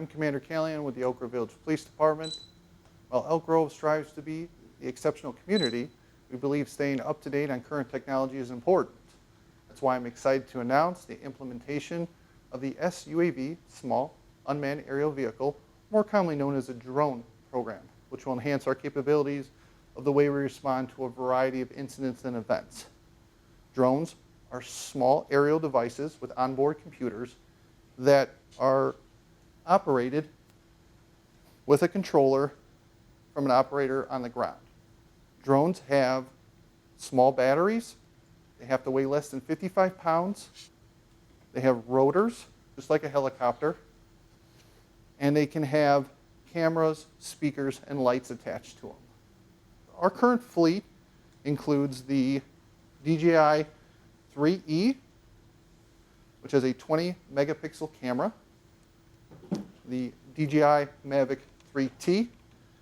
I'm Commander Callahan with the Elk Grove Village Police Department. While Elk Grove strives to be the exceptional community, we believe staying up to date on current technology is important. That's why I'm excited to announce the implementation of the SUAV, Small Unmanned Aerial Vehicle, more commonly known as a drone program, which will enhance our capabilities of the way we respond to a variety of incidents and events. Drones are small aerial devices with onboard computers that are operated with a controller from an operator on the ground. Drones have small batteries. They have to weigh less than 55 pounds. They have rotors, just like a helicopter. And they can have cameras, speakers, and lights attached to them. Our current fleet includes the DJI 3E, which has a 20 megapixel camera, the DJI Mavic 3T,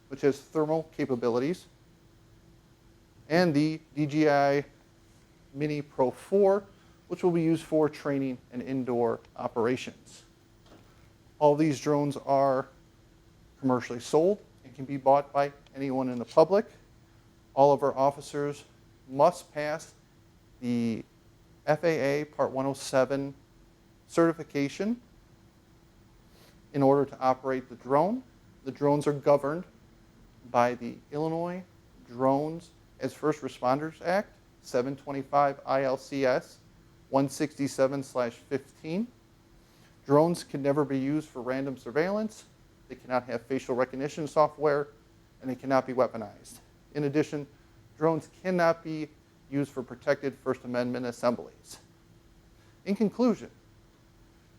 which has thermal capabilities, and the DJI Mini Pro 4, which will be used for training and indoor operations. All these drones are commercially sold and can be bought by anyone in the public. All of our officers must pass the FAA Part 107 certification in order to operate the drone. The drones are governed by the Illinois Drones as First Responders Act, 725 ILCS 167/15. Drones can never be used for random surveillance. They cannot have facial recognition software, and they cannot be weaponized. In addition, drones cannot be used for protected First Amendment assemblies. In conclusion,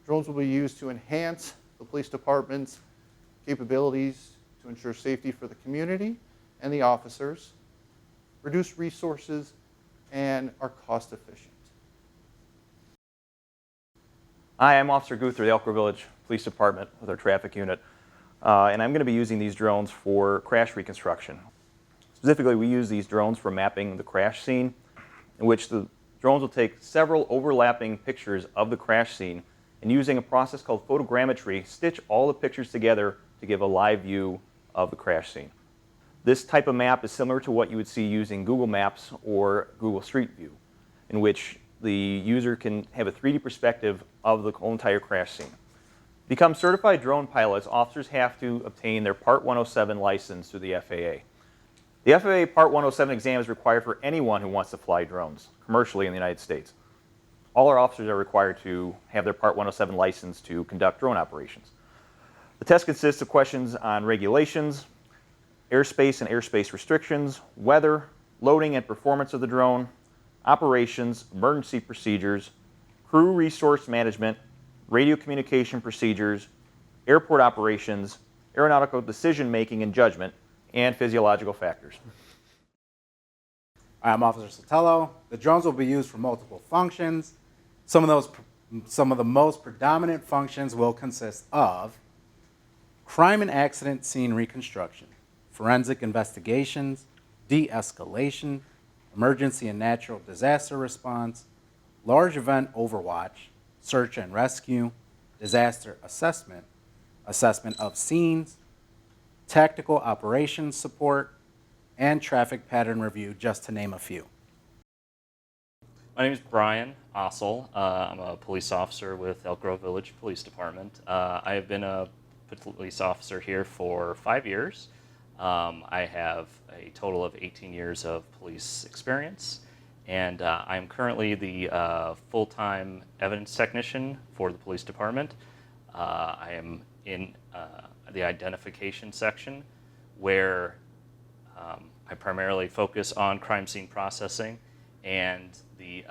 drones will be used to enhance the police department's capabilities to ensure safety for the community and the officers, reduce resources, and are cost efficient. Hi, I'm Officer Guthrie, the Elk Grove Village Police Department with our traffic unit, and I'm going to be using these drones for crash reconstruction. Specifically, we use these drones for mapping the crash scene, in which the drones will take several overlapping pictures of the crash scene and, using a process called photogrammetry, stitch all the pictures together to give a live view of the crash scene. This type of map is similar to what you would see using Google Maps or Google Street View, in which the user can have a 3D perspective of the whole entire crash scene. To become certified drone pilots, officers have to obtain their Part 107 license through the FAA. The FAA Part 107 exam is required for anyone who wants to fly drones commercially in the United States. All our officers are required to have their Part 107 license to conduct drone operations. The test consists of questions on regulations, airspace and airspace restrictions, weather, loading and performance of the drone, operations, emergency procedures, crew resource management, radio communication procedures, airport operations, aeronautical decision making and judgment, and physiological factors. I'm Officer Sotelo. The drones will be used for multiple functions. Some of the most predominant functions will consist of crime and accident scene reconstruction, forensic investigations, de-escalation, emergency and natural disaster response, large event overwatch, search and rescue, disaster assessment, assessment of scenes, tactical operations support, and traffic pattern review, just to name a few. My name is Brian Ossel. I'm a police officer with Elk Grove Village Police Department. I have been a police officer here for 5 years. I have a total of 18 years of police experience, and I'm currently the full-time evidence technician for the police department. I am in the identification section, where I primarily focus on crime scene processing and the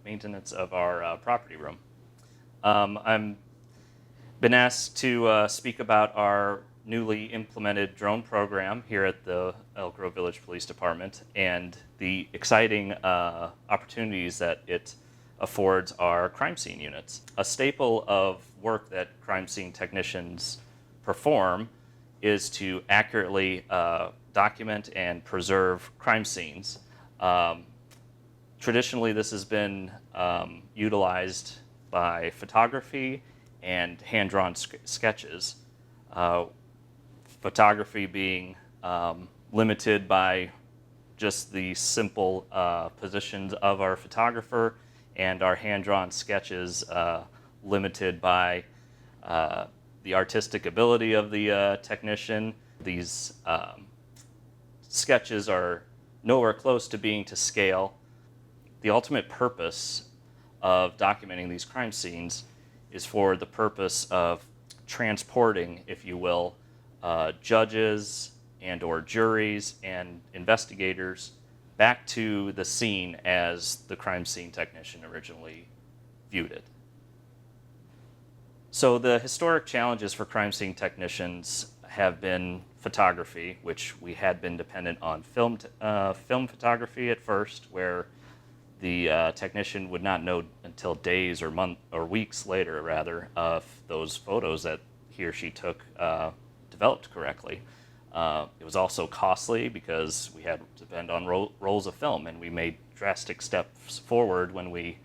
maintenance of our property room. I'm been asked to speak about our newly implemented drone program here at the Elk Grove Village Police Department and the exciting opportunities that it affords our crime scene units. A staple of work that crime scene technicians perform is to accurately document and preserve crime scenes. Traditionally, this has been utilized by photography and hand-drawn sketches. Photography being limited by just the simple positions of our photographer, and our hand-drawn sketches limited by the artistic ability of the technician. These sketches are nowhere close to being to scale. The ultimate purpose of documenting these crime scenes is for the purpose of transporting, if you will, judges and or juries and investigators back to the scene as the crime scene technician originally viewed it. So the historic challenges for crime scene technicians have been photography, which we had been dependent on film photography at first, where the technician would not know until days or months or weeks later, rather, if those photos that he or she took developed correctly. It was also costly because we had to depend on rolls of film, and we made drastic steps forward when we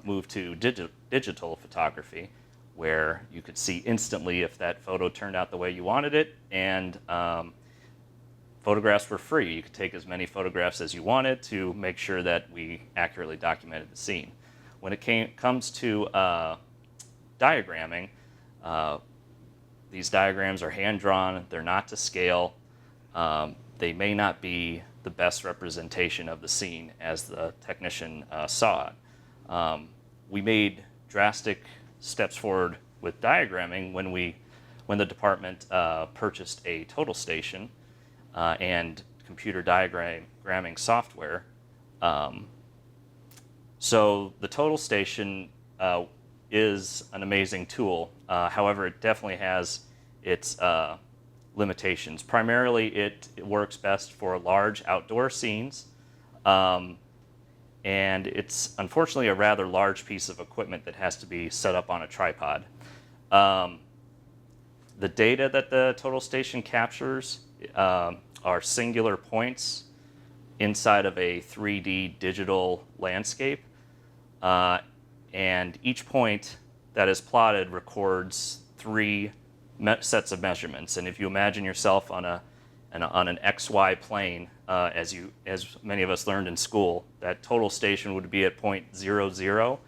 moved to digital photography, where you could see instantly if that photo turned out the way you wanted it, and photographs were free. You could take as many photographs as you wanted to make sure that we accurately documented the scene. When it comes to diagramming, these diagrams are hand-drawn, they're not to scale, they may not be the best representation of the scene as the technician saw it. We made drastic steps forward with diagramming when the department purchased a total station and computer diagramming software. So the total station is an amazing tool. However, it definitely has its limitations. Primarily, it works best for large outdoor scenes, and it's unfortunately a rather large piece of equipment that has to be set up on a tripod. The data that the total station captures are singular points inside of a 3D digital landscape, and each point that is plotted records 3 sets of measurements. And if you imagine yourself on an XY plane, as many of us learned in school, that total station would be at point 0, 0.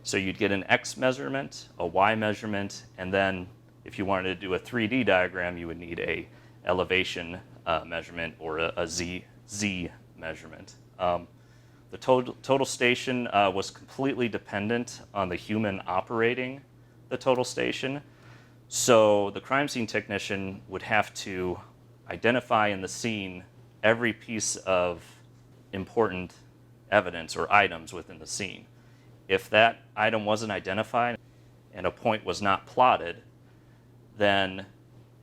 So you'd get an X measurement, a Y measurement, and then if you wanted to do a 3D diagram, you would need a elevation measurement or a Z measurement. The total station was completely dependent on the human operating the total station. So the crime scene technician would have to identify in the scene every piece of important evidence or items within the scene. If that item wasn't identified and a point was not plotted, then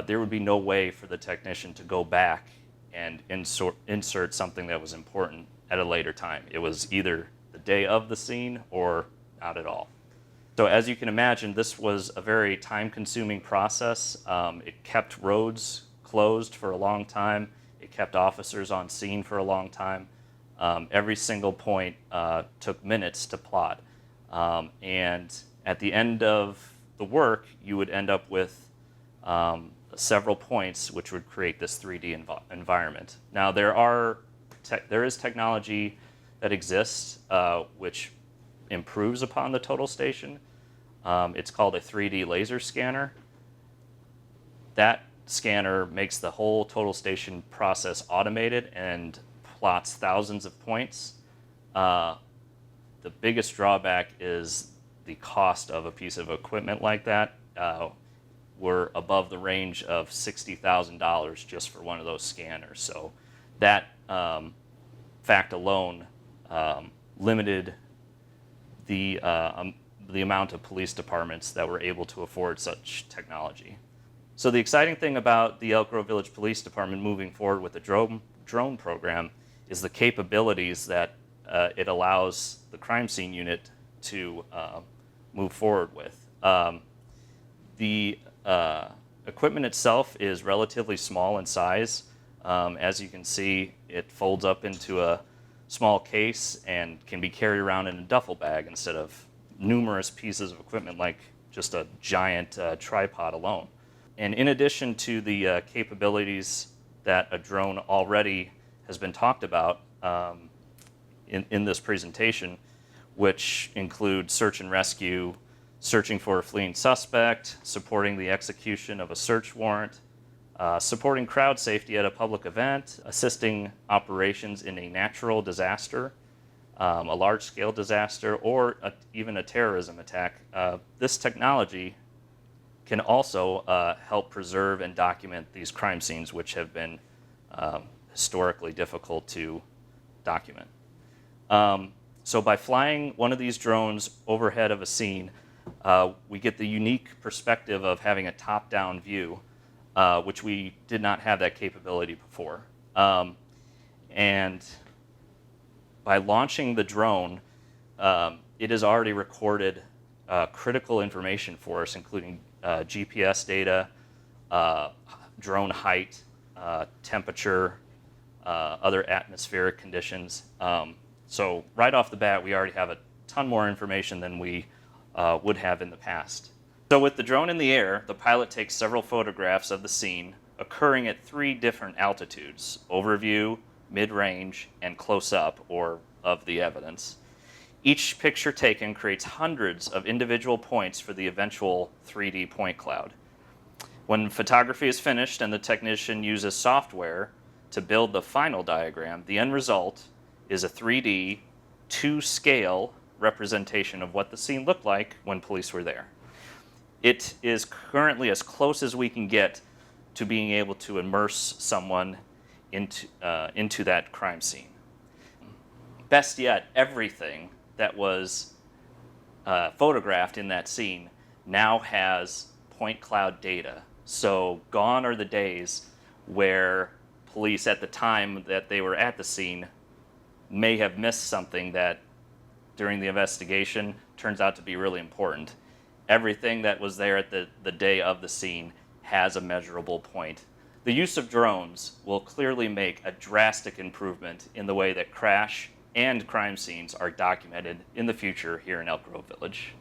there would be no way for the technician to go back and insert something that was important at a later time. It was either the day of the scene or not at all. So as you can imagine, this was a very time-consuming process. It kept roads closed for a long time. It kept officers on scene for a long time. Every single point took minutes to plot. And at the end of the work, you would end up with several points which would create this 3D environment. Now there is technology that exists which improves upon the total station. It's called a 3D laser scanner. That scanner makes the whole total station process automated and plots thousands of points. The biggest drawback is the cost of a piece of equipment like that. We're above the range of $60,000 just for one of those scanners. So that fact alone limited the amount of police departments that were able to afford such technology. So the exciting thing about the Elk Grove Village Police Department moving forward with the drone program is the capabilities that it allows the crime scene unit to move forward with. The equipment itself is relatively small in size. As you can see, it folds up into a small case and can be carried around in a duffel bag instead of numerous pieces of equipment like just a giant tripod alone. And in addition to the capabilities that a drone already has been talked about in this presentation, which include search and rescue, searching for a fleeing suspect, supporting the execution of a search warrant, supporting crowd safety at a public event, assisting operations in a natural disaster, a large-scale disaster, or even a terrorism attack. This technology can also help preserve and document these crime scenes, which have been historically difficult to document. So by flying one of these drones overhead of a scene, we get the unique perspective of having a top-down view, which we did not have that capability before. And by launching the drone, it has already recorded critical information for us, including GPS data, drone height, temperature, other atmospheric conditions. So right off the bat, we already have a ton more information than we would have in the past. So with the drone in the air, the pilot takes several photographs of the scene occurring at 3 different altitudes: overview, mid-range, and close-up, or of the evidence. Each picture taken creates hundreds of individual points for the eventual 3D point cloud. When photography is finished and the technician uses software to build the final diagram, the end result is a 3D, 2-scale representation of what the scene looked like when police were there. It is currently as close as we can get to being able to immerse someone into that crime scene. Best yet, everything that was photographed in that scene now has point cloud data. So gone are the days where police at the time that they were at the scene may have missed something that during the investigation turns out to be really important. Everything that was there at the day of the scene has a measurable point. The use of drones will clearly make a drastic improvement in the way that crash and crime scenes are documented in the future here in Elk Grove Village.